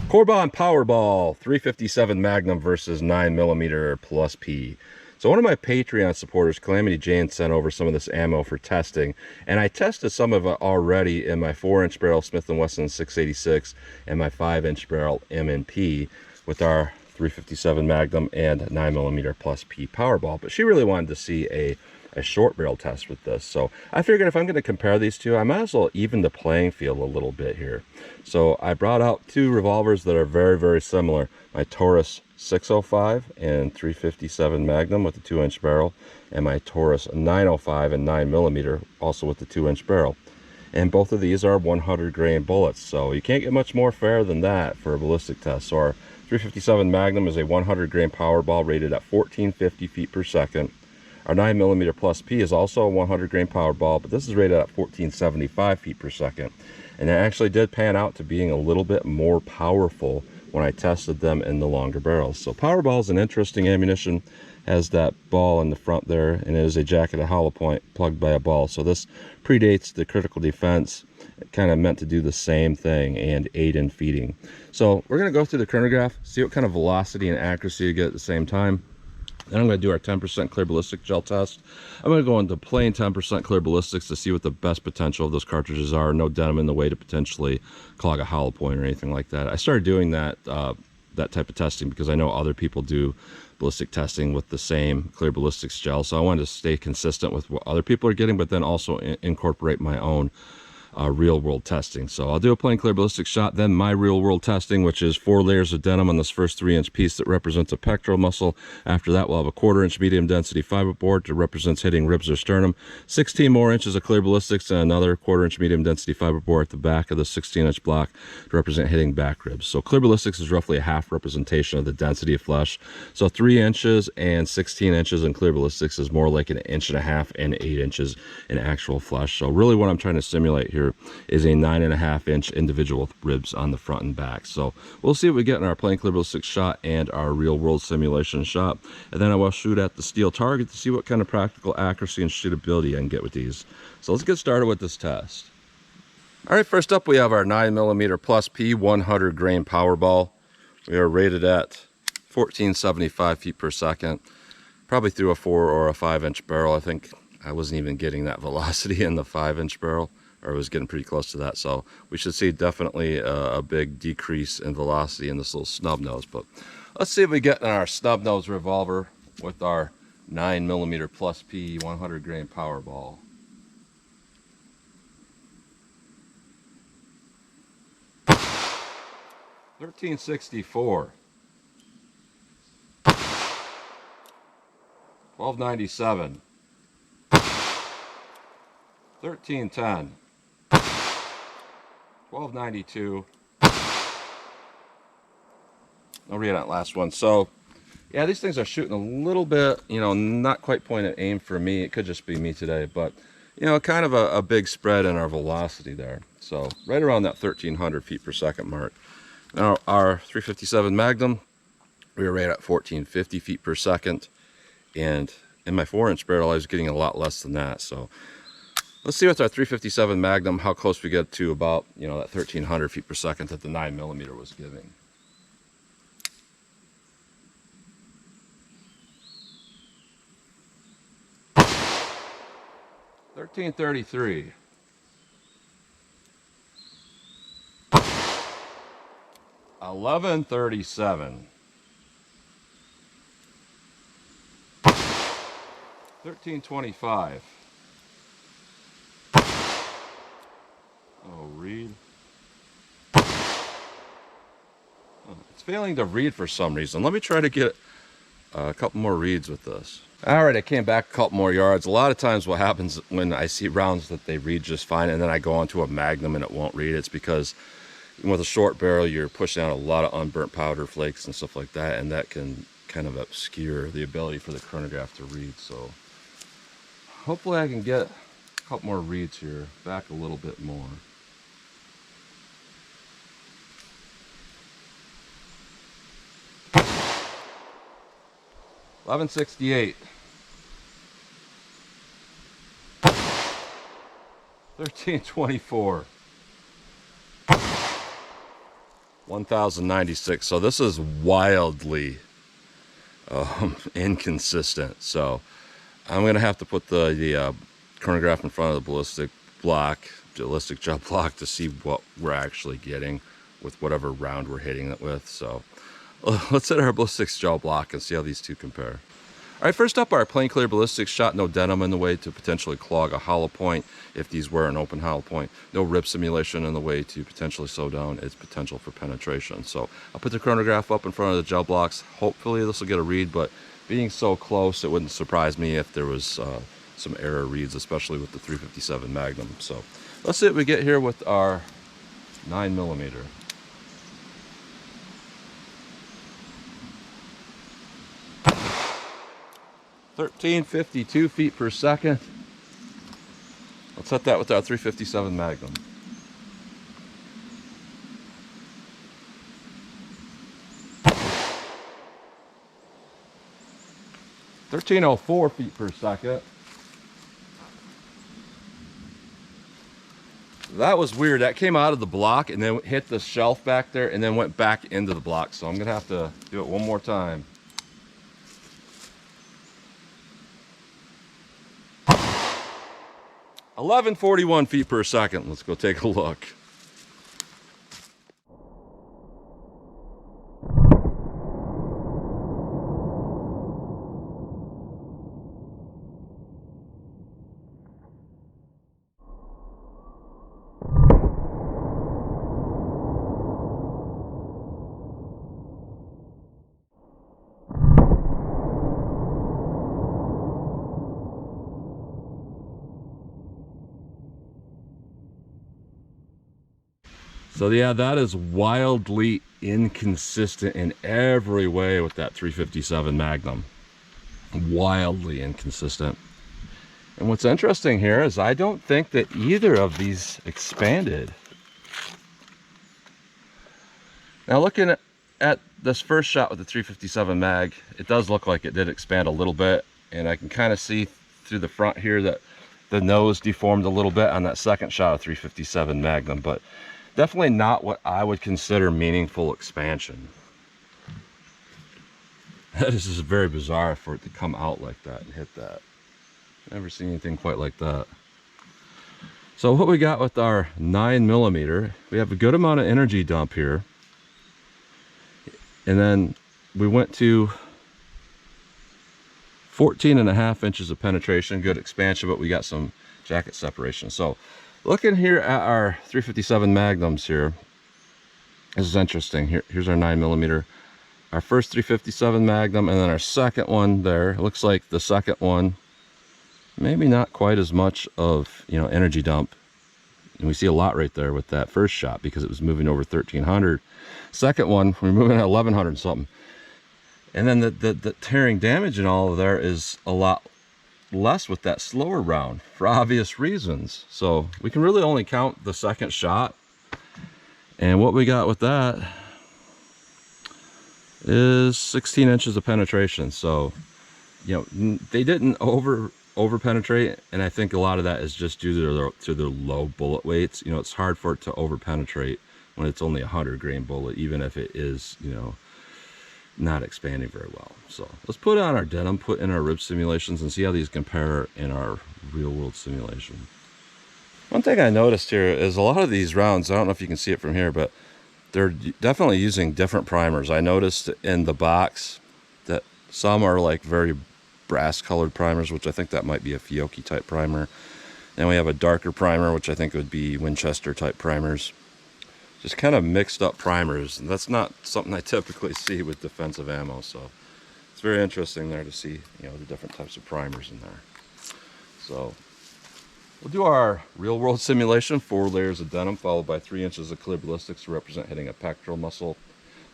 Cor-Bon Powerball 357 Magnum versus 9mm+P. So one of my Patreon supporters, Calamity Jane, sent over some of this ammo for testing, and I tested some of it already in my 4-inch barrel Smith & Wesson 686 and my 5-inch barrel M&P with our 357 Magnum and 9mm+P Powerball. But she really wanted to see a short barrel test with this, so I figured if I'm going to compare these two, I might as well even the playing field a little bit here. So I brought out two revolvers that are very similar, my Taurus 605 and 357 Magnum with the 2-inch barrel, and my Taurus 905 and 9mm also with the 2-inch barrel. And both of these are 100 grain bullets, so you can't get much more fair than that for a ballistic test. So our 357 Magnum is a 100 grain Powerball rated at 1450 feet per second. Our 9mm+P is also a 100 grain Powerball, but this is rated at 1475 feet per second. And it actually did pan out to being a little bit more powerful when I tested them in the longer barrels. So Powerball is an interesting ammunition, has that ball in the front there, and it is a jacketed hollow point plugged by a ball. So this predates the critical defense. It kind of meant to do the same thing and aid in feeding. So we're going to go through the chronograph, see what kind of velocity and accuracy you get at the same time. Then I'm going to do our 10% clear ballistic gel test. I'm going to go into plain 10% clear ballistics to see what the best potential of those cartridges are. No denim in the way to potentially clog a hollow point or anything like that. I started doing that that type of testing because I know other people do ballistic testing with the same clear ballistics gel. So I wanted to stay consistent with what other people are getting, but then also incorporate my own real world testing. So I'll do a plain clear ballistic shot, then my real world testing, which is 4 layers of denim on this first 3-inch piece that represents a pectoral muscle. After that, we'll have a 1/4-inch medium density fiberboard that represents hitting ribs or sternum, 16 more inches of clear ballistics, and another 1/4-inch medium density fiberboard at the back of the 16-inch block to represent hitting back ribs. So clear ballistics is roughly a half representation of the density of flesh. So 3 inches and 16 inches in clear ballistics is more like 1.5 inches and 8 inches in actual flesh. So really what I'm trying to simulate here is a 9.5-inch individual ribs on the front and back. So we'll see what we get in our plain clear ballistic shot and our real world simulation shot, and then I will shoot at the steel target to see what kind of practical accuracy and shootability I can get with these. So let's get started with this test. All right, first up we have our 9mm+P 100 grain Powerball. We are rated at 1475 feet per second, probably through a 4 or a 5-inch barrel. I think I wasn't even getting that velocity in the 5-inch barrel, or it was getting pretty close to that. So we should see definitely a big decrease in velocity in this little snub nose. But let's see if we get in our snub nose revolver with our 9mm+P 100 grain Powerball. $13.64, $12.97, $13.10, $12.92. I'll read that last one. So yeah, these things are shooting a little bit, you know, not quite point at aim for me. It could just be me today, but you know, kind of a big spread in our velocity there. So right around that 1300 feet per second mark. Now our 357 Magnum, we were right at 1450 feet per second, and in my 4-inch barrel I was getting a lot less than that. So let's see with our 357 Magnum how close we get to about, you know, that 1300 feet per second that the 9mm was giving. $13.33, $11.37, $13.25. Oh, read. Oh, it's failing to read for some reason. Let me try to get a couple more reads with this. All right, I came back a couple more yards. A lot of times what happens when I see rounds that they read just fine and then I go onto a Magnum and it won't read, it's because with a short barrel you're pushing out a lot of unburnt powder flakes and stuff like that, and that can kind of obscure the ability for the chronograph to read. So hopefully I can get a couple more reads here, back a little bit more. $11.68, $13.24, 1096. So this is wildly inconsistent. So I'm gonna have to put the chronograph in front of the ballistic gel block to see what we're actually getting with whatever round we're hitting it with. So let's hit our ballistics gel block and see how these two compare. All right, first up, our plain clear ballistics shot, no denim in the way to potentially clog a hollow point if these were an open hollow point. No rip simulation in the way to potentially slow down its potential for penetration. So I'll put the chronograph up in front of the gel blocks. Hopefully this will get a read, but being so close, it wouldn't surprise me if there was some error reads, especially with the 357 Magnum. So let's see what we get here with our 9mm. 1352 feet per second. Let's hit that with our 357 Magnum. (1304 feet per second). That was weird. That came out of the block and then hit the shelf back there and then went back into the block. So I'm gonna have to do it one more time. 1141 feet per second. Let's go take a look. So yeah, that is wildly inconsistent in every way with that 357 Magnum. Wildly inconsistent. And what's interesting here is I don't think that either of these expanded. Now looking at this first shot with the 357 mag, it does look like it did expand a little bit, and I can kind of see through the front here that the nose deformed a little bit on that second shot of 357 Magnum, but definitely not what I would consider meaningful expansion. That is just very bizarre for it to come out like that and hit that. Never seen anything quite like that. So what we got with our 9mm, we have a good amount of energy dump here. And then we went to 14.5 inches of penetration, good expansion, but we got some jacket separation. So looking here at our 357 Magnums here, this is interesting. Here's our 9mm. Our first 357 Magnum, and then our second one there. It looks like the second one, maybe not quite as much of, energy dump. And we see a lot right there with that first shot because it was moving over 1300. Second one, we're moving at 1100 something. And then the tearing damage and all of there is a lot less with that slower round for obvious reasons. So we can really only count the second shot. And what we got with that is 16 inches of penetration. So, they didn't over penetrate, and I think a lot of that is just due to their low bullet weights. It's hard for it to over penetrate when it's only a 100 grain bullet, even if it is, not expanding very well. So let's put on our denim, put in our rib simulations, and see how these compare in our real world simulation. One thing I noticed here is a lot of these rounds, I don't know if you can see it from here, but they're definitely using different primers. I noticed in the box that some are like very brass colored primers, which I think that might be a Fiocchi type primer. Then we have a darker primer, which I think would be Winchester type primers. Just kind of mixed up primers, and that's not something I typically see with defensive ammo. So it's very interesting there to see, the different types of primers in there. So we'll do our real world simulation. 4 layers of denim followed by 3 inches of clear ballistics to represent hitting a pectoral muscle,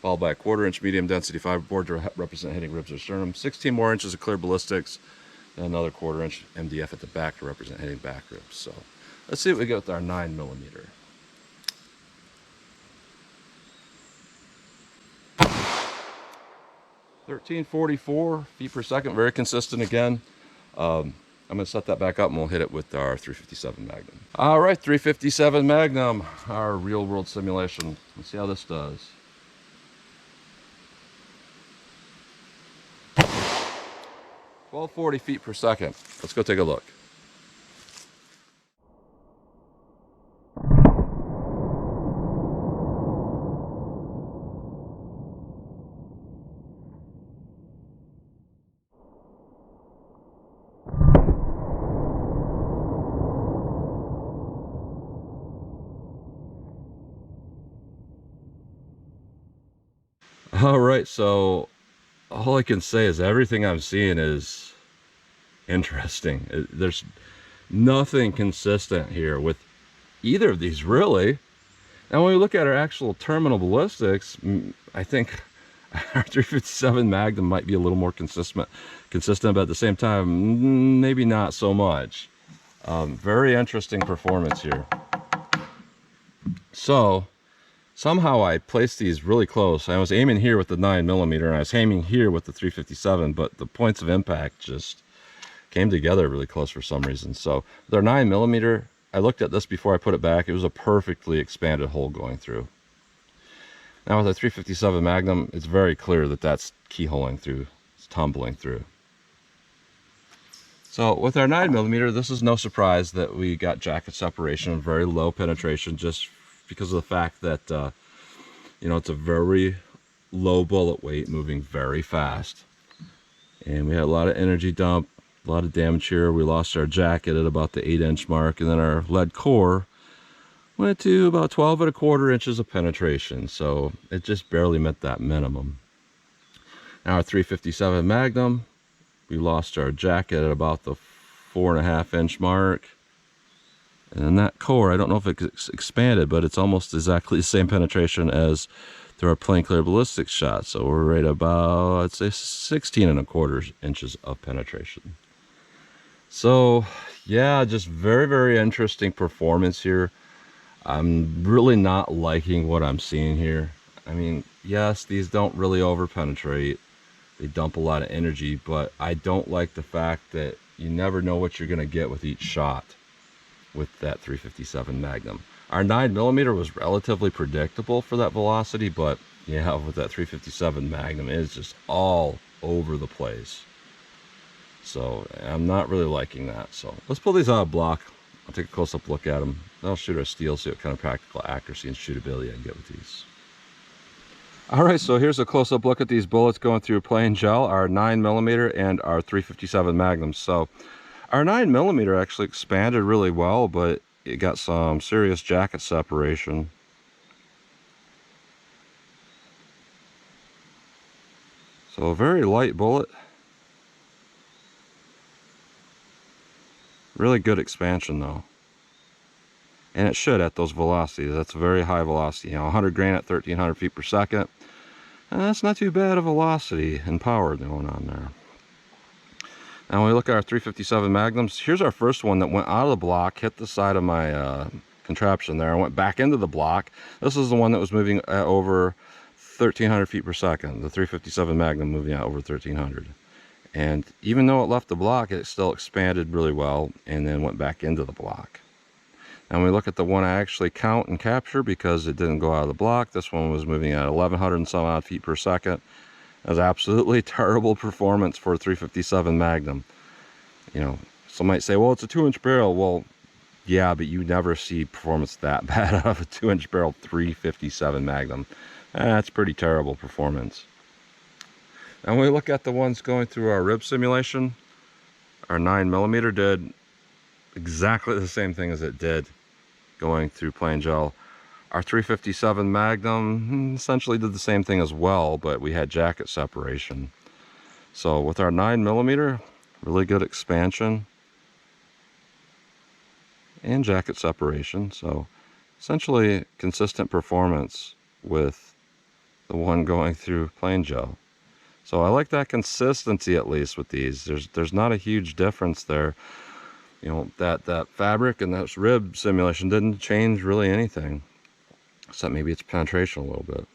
followed by a 1/4 inch medium density fiberboard to represent hitting ribs or sternum, 16 more inches of clear ballistics, and another 1/4 inch MDF at the back to represent hitting back ribs. So let's see what we get with our 9mm. 1344 feet per second, very consistent again. I'm going to set that back up and we'll hit it with our 357 Magnum. All right, 357 Magnum, our real world simulation. Let's see how this does. 1240 feet per second. Let's go take a look. All right, so all I can say is everything I'm seeing is interesting. There's nothing consistent here with either of these, really. Now, when we look at our actual terminal ballistics, I think our 357 Magnum might be a little more consistent, but at the same time, maybe not so much. Very interesting performance here. So somehow I placed these really close. I was aiming here with the 9mm and I was aiming here with the 357, but the points of impact just came together really close for some reason. So with our 9mm, I looked at this before I put it back. It was a perfectly expanded hole going through. Now with the 357 Magnum, it's very clear that that's keyholing through. It's tumbling through. So with our 9mm, this is no surprise that we got jacket separation and very low penetration, just because of the fact that you know, it's a very low bullet weight moving very fast. And we had a lot of energy dump, a lot of damage here. We lost our jacket at about the 8-inch mark, and then our lead core went to about 12 1/4 inches of penetration, so it just barely met that minimum. Now our 357 Magnum, we lost our jacket at about the 4.5-inch mark, and then that core, I don't know if it's expanded, but it's almost exactly the same penetration as through our plain clear ballistic shot, so we're right about, I'd say, 16 1/4 inches of penetration. So yeah, just very interesting performance here. I'm really not liking what I'm seeing here. I mean, yes, these don't really over penetrate. They dump a lot of energy, but I don't like the fact that you never know what you're going to get with each shot with that 357 Magnum. Our 9mm was relatively predictable for that velocity, but yeah, with that 357 Magnum, it's just all over the place. So I'm not really liking that. So let's pull these out of block. I'll take a close-up look at them. I'll shoot our steel, see what kind of practical accuracy and shootability I can get with these. All right, so here's a close-up look at these bullets going through plain gel, our 9mm and our 357 Magnum. So our 9mm actually expanded really well, but it got some serious jacket separation. So a very light bullet. Really good expansion though. And it should at those velocities. That's a very high velocity. You know, 100 grain at 1300 feet per second. And that's not too bad of velocity and power going on there. Now when we look at our 357 Magnums, here's our first one that went out of the block, hit the side of my contraption there, and went back into the block. This is the one that was moving at over 1300 feet per second. The 357 Magnum moving at over 1300. And even though it left the block, it still expanded really well and then went back into the block. And when we look at the one I actually count and capture because it didn't go out of the block, this one was moving at 1100 and some odd feet per second. That was absolutely terrible performance for a 357 Magnum. You know, some might say, well, it's a 2-inch barrel. Well, yeah, but you never see performance that bad out of a 2-inch barrel 357 Magnum. That's pretty terrible performance. And when we look at the ones going through our rib simulation, our 9mm did exactly the same thing as it did going through plain gel. Our 357 Magnum essentially did the same thing as well, but we had jacket separation. So with our 9mm, really good expansion and jacket separation. So essentially consistent performance with the one going through plain gel. So I like that consistency at least with these. There's not a huge difference there. You know, that fabric and that rib simulation didn't change really anything, except maybe its penetration a little bit.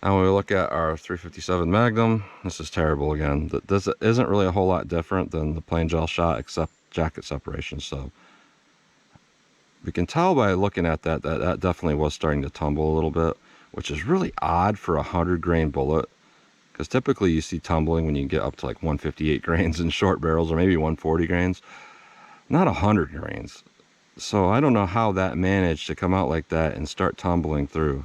Now when we look at our 357 Magnum, this is terrible again. This isn't really a whole lot different than the plain gel shot except jacket separation. So we can tell by looking at that definitely was starting to tumble a little bit, which is really odd for a 100 grain bullet. Because typically you see tumbling when you get up to like 158 grains in short barrels, or maybe 140 grains, not 100 grains. So I don't know how that managed to come out like that and start tumbling through.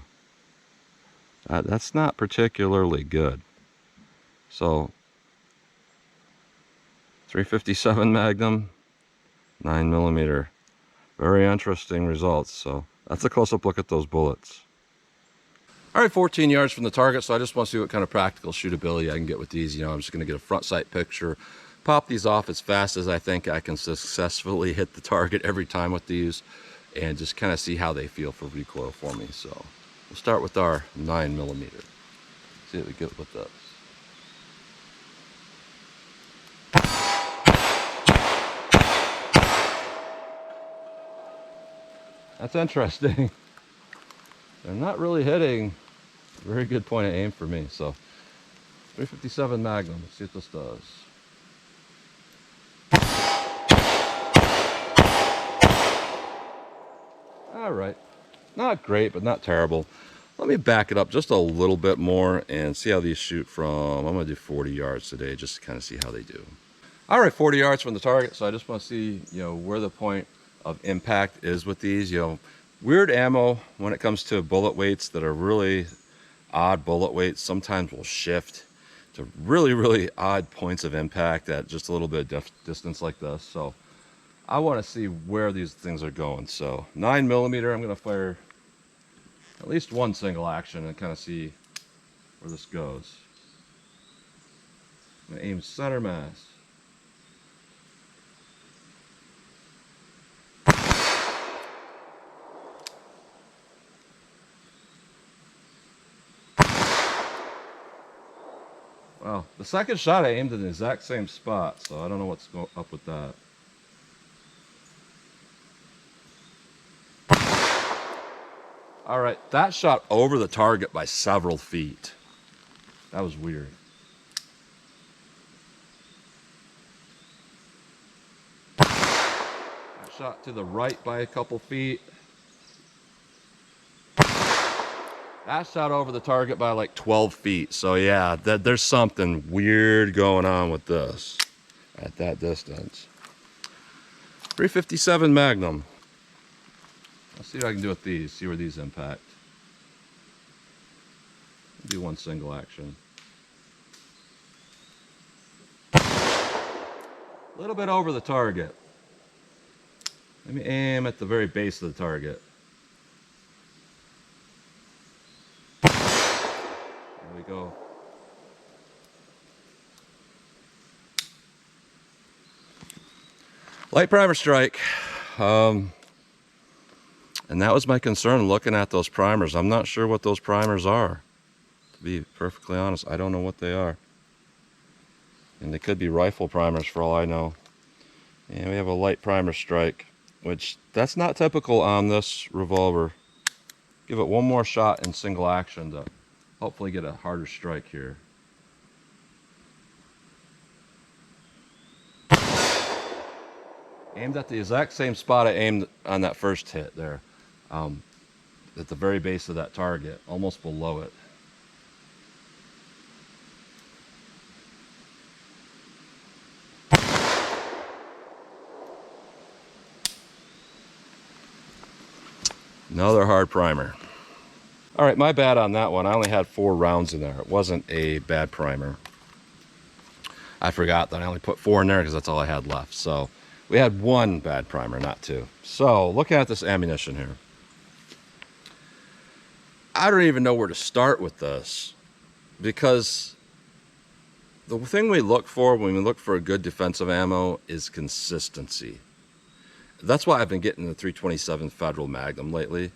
That's not particularly good. So 357 Magnum, 9mm. Very interesting results. So that's a close-up look at those bullets. All right, 14 yards from the target, so I just want to see what kind of practical shootability I can get with these. You know, I'm just going to get a front sight picture, pop these off as fast as I think I can successfully hit the target every time with these, and just kind of see how they feel for recoil for me. So we'll start with our 9mm. See what we get with this. That's interesting. They're not really hitting a very good point of aim for me. So 357 Magnum, let's see what this does. All right, not great, but not terrible. Let me back it up just a little bit more and see how these shoot from, I'm gonna do 40 yards today, just to kind of see how they do. All right, 40 yards from the target. So I just want to see, you know, where the point of impact is with these. You know, weird ammo when it comes to bullet weights that are really odd bullet weights sometimes will shift to really, really odd points of impact at just a little bit of distance like this. So I want to see where these things are going. So 9mm, I'm going to fire at least one single action and kind of see where this goes. I'm going to aim center mass. Well, the second shot I aimed in the exact same spot, so I don't know what's up with that. All right, that shot over the target by several feet. That was weird. That shot to the right by a couple feet. That shot over the target by like 12 feet. So yeah, there's something weird going on with this at that distance. 357 Magnum. Let's see what I can do with these, see where these impact. Do one single action. A little bit over the target. Let me aim at the very base of the target. There we go. Light primer strike. And that was my concern looking at those primers. I'm not sure what those primers are. To be perfectly honest, I don't know what they are. And they could be rifle primers for all I know. And we have a light primer strike, which that's not typical on this revolver. Give it one more shot in single action to hopefully get a harder strike here. Aimed at the exact same spot I aimed on that first hit there. At the very base of that target, almost below it. Another hard primer. All right, my bad on that one. I only had 4 rounds in there. It wasn't a bad primer. I forgot that I only put 4 in there because that's all I had left. So we had 1 bad primer, not 2. So looking at this ammunition here, I don't even know where to start with this, because the thing we look for when we look for a good defensive ammo is consistency. That's why I've been getting the 327 Federal Magnum lately,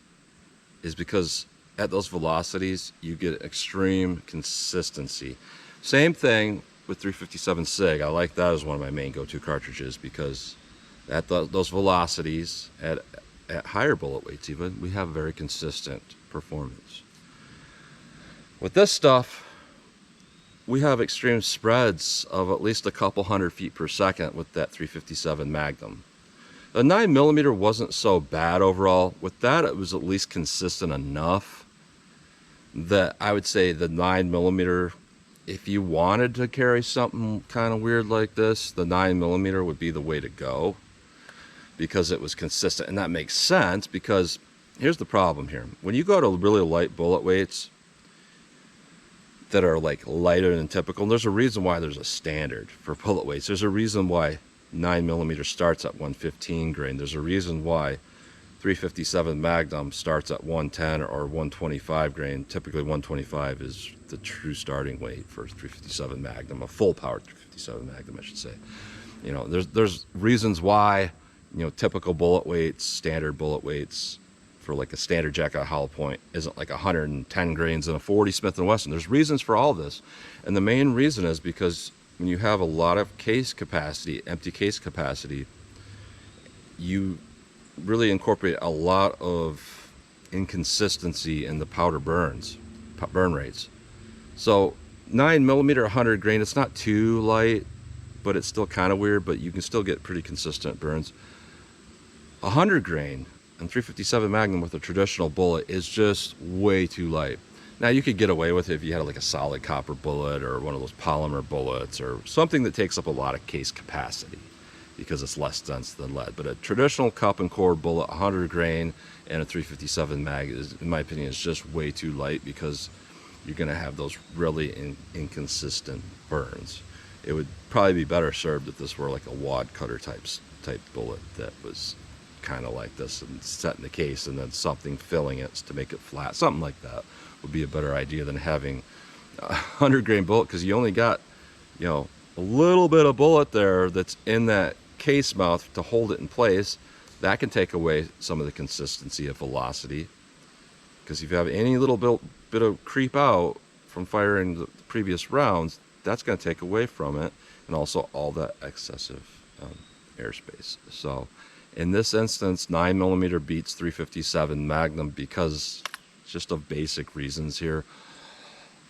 is because at those velocities you get extreme consistency. Same thing with 357 SIG. I like that as one of my main go-to cartridges, because at those velocities, at higher bullet weights even, we have very consistent performance. With this stuff, we have extreme spreads of at least a couple hundred feet per second with that 357 Magnum. The 9mm wasn't so bad overall. With that, it was at least consistent enough that I would say the 9mm if you wanted to carry something kind of weird like this, the 9mm would be the way to go, because it was consistent. And that makes sense, because here's the problem here. When you go to really light bullet weights that are like lighter than typical, there's a reason why there's a standard for bullet weights. There's a reason why 9mm starts at 115 grain. There's a reason why 357 Magnum starts at 110 or 125 grain. Typically 125 is the true starting weight for 357 Magnum, a full power 357 Magnum, I should say. You know, there's reasons why, you know, typical bullet weights, standard bullet weights for like a standard jacket hollow point isn't like 110 grains in a 40 Smith & Wesson. There's reasons for all this. And the main reason is because when you have a lot of case capacity, empty case capacity, you really incorporate a lot of inconsistency in the powder burn rates. So 9mm 100 grain, it's not too light, but it's still kind of weird, but you can still get pretty consistent burns. 100 grain and 357 Magnum with a traditional bullet is just way too light. Now you could get away with it if you had like a solid copper bullet or one of those polymer bullets or something that takes up a lot of case capacity, because it's less dense than lead. But a traditional cup and core bullet, 100 grain and a 357 mag, is, in my opinion, is just way too light, because you're going to have those really inconsistent burns. It would probably be better served if this were like a wad cutter type bullet that was kind of like this and set in the case, and then something filling it to make it flat. Something like that would be a better idea than having a 100 grain bullet, because you only got, you know, a little bit of bullet there that's in that case mouth to hold it in place. That can take away some of the consistency of velocity, because if you have any little bit of creep out from firing the previous rounds, that's going to take away from it, and also all that excessive airspace. So in this instance, 9mm beats 357 Magnum because just of basic reasons here.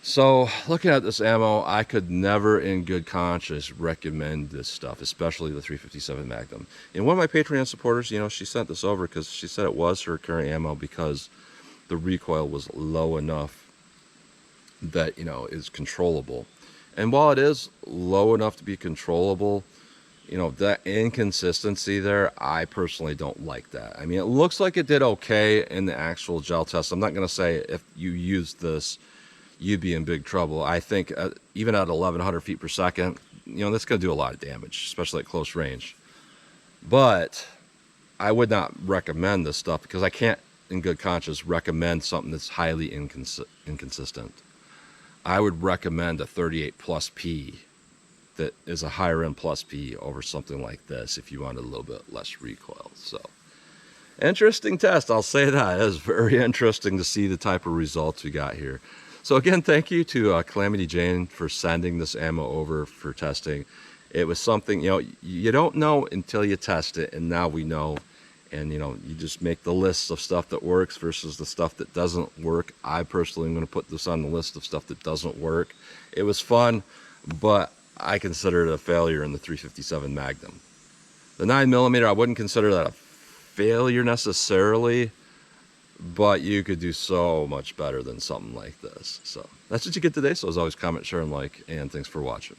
So looking at this ammo, I could never in good conscience recommend this stuff, especially the 357 Magnum. And one of my Patreon supporters, you know, she sent this over because she said it was her current ammo because the recoil was low enough that, you know, is controllable. And while it is low enough to be controllable, you know, that inconsistency there, I personally don't like that. I mean, it looks like it did okay in the actual gel test. I'm not going to say if you use this, you'd be in big trouble. I think even at 1100 feet per second, you know, that's going to do a lot of damage, especially at close range. But I would not recommend this stuff, because I can't in good conscience recommend something that's highly inconsistent. I would recommend a 38+P that is a higher end plus P over something like this if you want a little bit less recoil. So interesting test, I'll say that. It was very interesting to see the type of results we got here. So again, thank you to Calamity Jane for sending this ammo over for testing. It was something, you know, you don't know until you test it, and now we know. And, you know, you just make the lists of stuff that works versus the stuff that doesn't work. I personally am going to put this on the list of stuff that doesn't work. It was fun, but I consider it a failure in the 357 Magnum. The 9mm, I wouldn't consider that a failure necessarily, but you could do so much better than something like this. So that's what you get today. So as always, comment, share, and like, and thanks for watching.